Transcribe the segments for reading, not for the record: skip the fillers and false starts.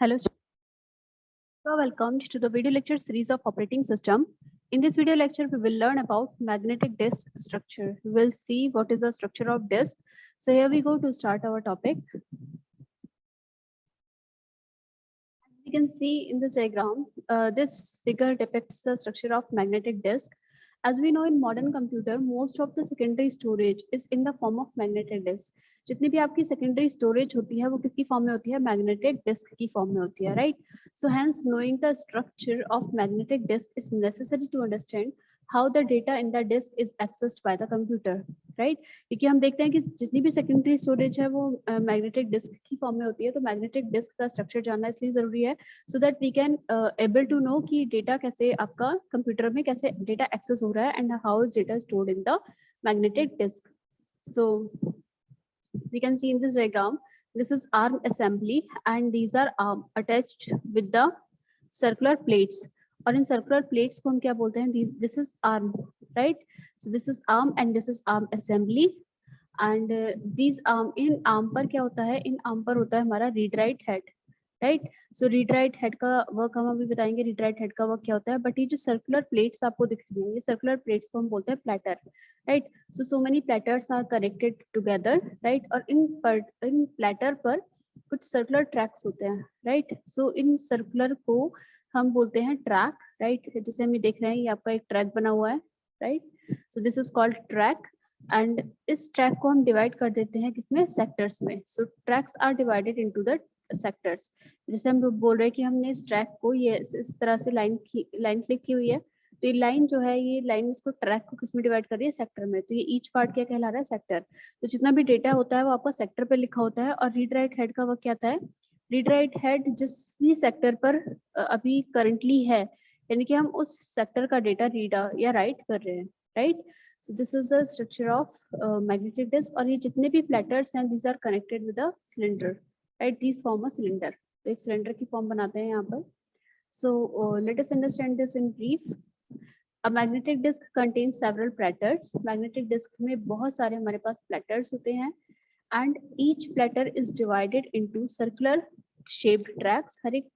Hello, you are welcomed to the video lecture series of operating system. In this video lecture, we will learn about magnetic disk structure. We will see what is the structure of disk. So here we go to start our topic. As you can see in this diagram, this figure depicts the structure of magnetic disk. As we know in modern computer, most of the secondary storage is in the form of magnetic disk. जितनी भी आपकी secondary storage होती है वो किसकी form में होती है? मैग्नेटिक डिस्क की फॉर्म में होती है, right? So hence knowing the structure of magnetic disk is necessary to understand how the data in the disk is accessed by the computer, right? क्योंकि हम देखते हैं कि जितनी भी secondary storage है वो magnetic disk की फॉर्म में होती है, तो magnetic disk का structure जानना इसलिए जरूरी है so that we can able to know कि data कैसे आपका computer में कैसे data access हो रहा है and how is data stored in the magnetic disk. So we can see in this diagram, this is arm assembly and these are attached with the circular plates. और इन circular plates को हम क्या बोलते हैं? This is arm, right? So this is arm and this is arm assembly. And these arm, in arm पर क्या होता है? इन arm पर होता है हमारा read write head, right? So read write head का वर्क हम अभी बताएंगे, रीड राइट हेड का वर्क क्या होता है. बट ये जो सर्कुलर प्लेट्स आपको दिख रही हैं, ये सर्कुलर प्लेट्स को हम बोलते हैं platter, right? So many platters are connected together, right? और इन प्लेटर पर कुछ सर्कुलर ट्रैक्स होते हैं, राइट? सो इन सर्कुलर को हम बोलते हैं ट्रैक, राइट? जैसे हम ये देख रहे हैं, ये आपका एक ट्रैक बना हुआ है, right? So this is called track. And इस ट्रैक को हम डिवाइड कर देते हैं किसमें? सेक्टर्स में. So tracks are divided into the sectors. जैसे हम बोल रहे हैं कि हमने इस ट्रैक को ये इस तरह से लाइन क्लिक की हुई है, तो ये लाइन जो है, ये लाइन इसको ट्रैक को किसमें डिवाइड कर रही है? सेक्टर में. तो ये ईच पार्ट क्या कहला रहा है? सेक्टर. तो जितना भी डेटा होता है वो आपका सेक्टर पे लिखा होता है. और रीड राइट हेड का वर्क क्या आता है? रीड राइट हेड जिस भी सेक्टर पर अभी करंटली है, यानी कि हम उस सेक्टर का डेटा रीड या राइट कर रहे हैं, right? So this is the structure of magnetic disk. और ये जितने भी प्लेटर्स हैं, these are connected with a cylinder, right? These form a cylinder. तो एक सिलेंडर की फॉर्म बनाते हैं यहाँ पर. So let us understand this in brief. A magnetic disk contains several platters. Magnetic disk में बहुत सारे हमारे पास platters होते हैं and each platter is divided into circular shaped tracks. हर एक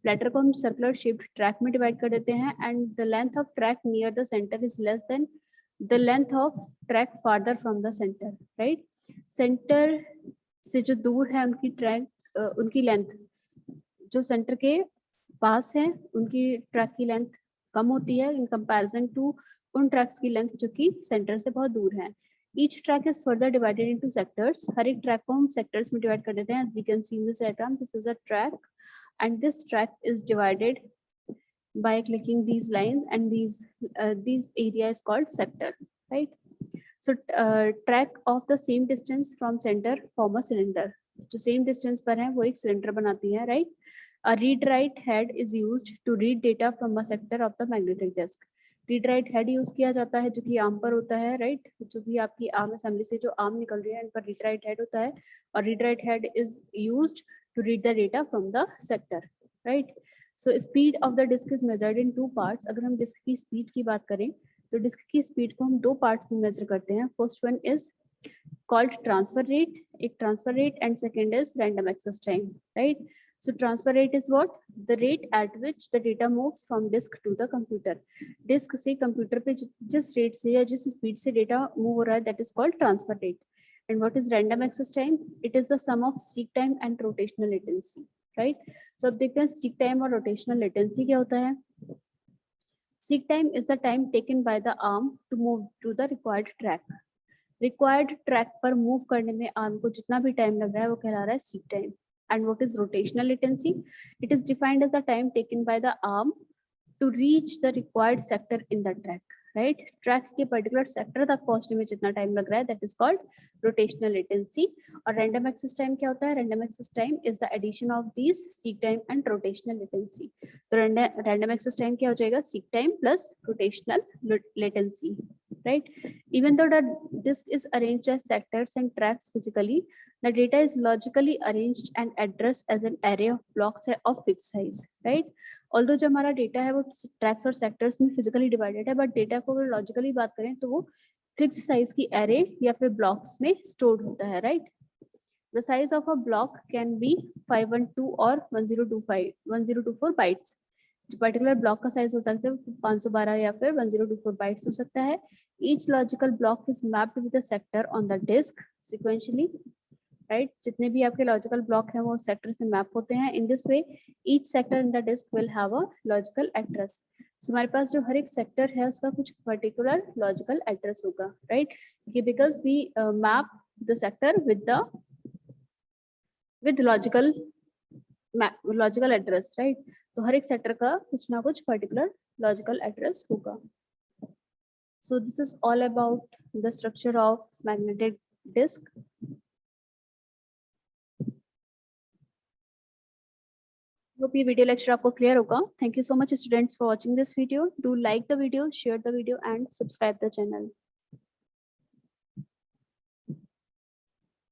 platter को हम circular shaped track में divide कर देते हैं and the length of track near the center is less than the length of track farther from the center, right? Center से जो दूर है उनकी track उनकी length जो center के पास है उनकी ट्रैक की लेंथ कम होती है इन कंपैरिजन टू उन ट्रैक्स की लेंथ जो कि सेंटर से बहुत दूर है. Each track is further divided into sectors. हर एक ट्रैक को हम सेक्टर्स में डिवाइड कर देते हैं. As we can see in this diagram, this is a track and this track is divided by clicking these lines and these area is called sector, right? So track of the same distance from center form a cylinder. जो same distance पर है वो एक cylinder बनाती है, right? A read write head is used to read data from a sector of the magnetic disk. read write head use किया जाता है जो कि आर्म पर होता है, राइट? जो भी आपकी आर्म असेंबली से जो आर्म निकल रही है इन पर read write head होता है. और read write head is used to read the data from the sector, right? So speed of the disk is measured in two parts. अगर हम डिस्क की स्पीड की बात करें तो डिस्क की स्पीड को हम दो पार्ट्स में मेजर करते हैं. First one is called transfer rate, एक transfer rate, and second is random access time, right? So transfer rate is what? The rate at which the data moves from disk to the computer. Disk से computer पे जिस rate से या जिस speed से data move हो रहा है, that is called transfer rate. And what is random access time? It is the sum of seek time and rotational latency, right? So अब देखते हैं seek time और rotational latency क्या होता है. Seek time is the time taken by the arm to move through the required track. Required track पर move करने में आर्म को जितना भी टाइम लग रहा है वो कहला रहा है seek time. And what is rotational latency? It is defined as the time taken by the arm to reach the required sector in the track, right? Track के पर्टिकुलर सेक्टर तक पहुंचने में जितना टाइम लग रहा है that is called rotational latency. और random access time क्या होता है? Random access time is the addition of these seek time and rotational latency. तो रैंडम एक्सेस टाइम क्या हो जाएगा? Seek time plus rotational latency, right? Even though the disk is arranged as sectors and tracks physically, the data is logically arranged and addressed as an array of blocks of fixed size, right? Although जो हमारा data है वो tracks और sectors में physically divided है, but data को अगर logically बात करें तो वो fixed size की array या फिर blocks में stored होता है, right? The size of a block can be 512 or 1024 bytes. जो पर्टिकुलर ब्लॉक का साइज होता है 512 या फिर 1024 बाइट्स हो सकता है. Each logical block is mapped with a sector on the disk sequentially. Right, जितने भी आपके लॉजिकल ब्लॉक हैं वो सेक्टर से मैप होते हैं. In this way each sector in the disk will have a logical address. सो हमारे पास जो हर एक सेक्टर है उसका कुछ पर्टिकुलर लॉजिकल एड्रेस होगा, right, because we map the sector with logical address, right. तो हर एक सेक्टर का कुछ ना कुछ पर्टिकुलर लॉजिकल एड्रेस होगा. So this is all about the structure of magnetic disk. Hope ये video lecture आपको clear होगा. Thank you so much students for watching this video. Do like the video, share the video and subscribe the channel.